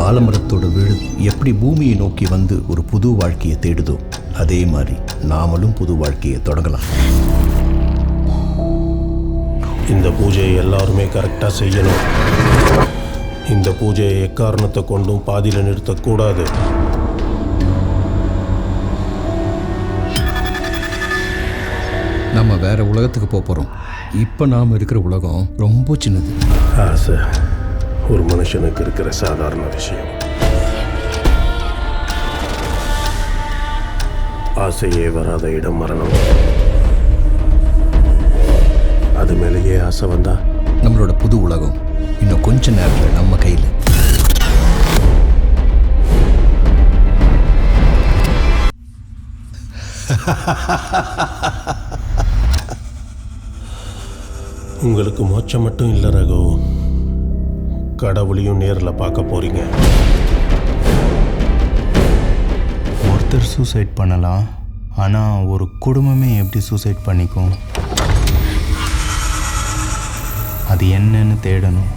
ஆலமரத்தோட வீடு எப்படி பூமியை நோக்கி வந்து ஒரு புது வாழ்க்கையை தேடுதோ அதே மாதிரி நாமளும் புது வாழ்க்கையை தொடங்கலாம். இந்த பூஜையை எல்லாருமே கரெக்டாக செய்யணும். இந்த பூஜையை எக்காரணத்தை கொண்டும் பாதியில் நிறுத்தக்கூடாது. நம்ம வேற உலகத்துக்கு போகிறோம். இப்போ நாம் இருக்கிற உலகம் ரொம்ப சின்னது. ஆசை ஒரு மனுஷனுக்கு இருக்கிற சாதாரண விஷயம். ஆசையே வராத இடம் மரணம். அது மேலேயே ஆசை வந்தா நம்மளோட புது உலகம் இன்னும் கொஞ்ச நேரத்தில் நம்ம கையில். உங்களுக்கு மோட்சம் மட்டும் இல்லை ரகு, கடவுளையும் நேரில் பார்க்க போறீங்க. ஒருத்தர் சூசைட் பண்ணலாம், ஆனால் ஒரு குடும்பமே எப்படி சூசைட் பண்ணிக்கும்? அது என்னன்னு தேடணும்.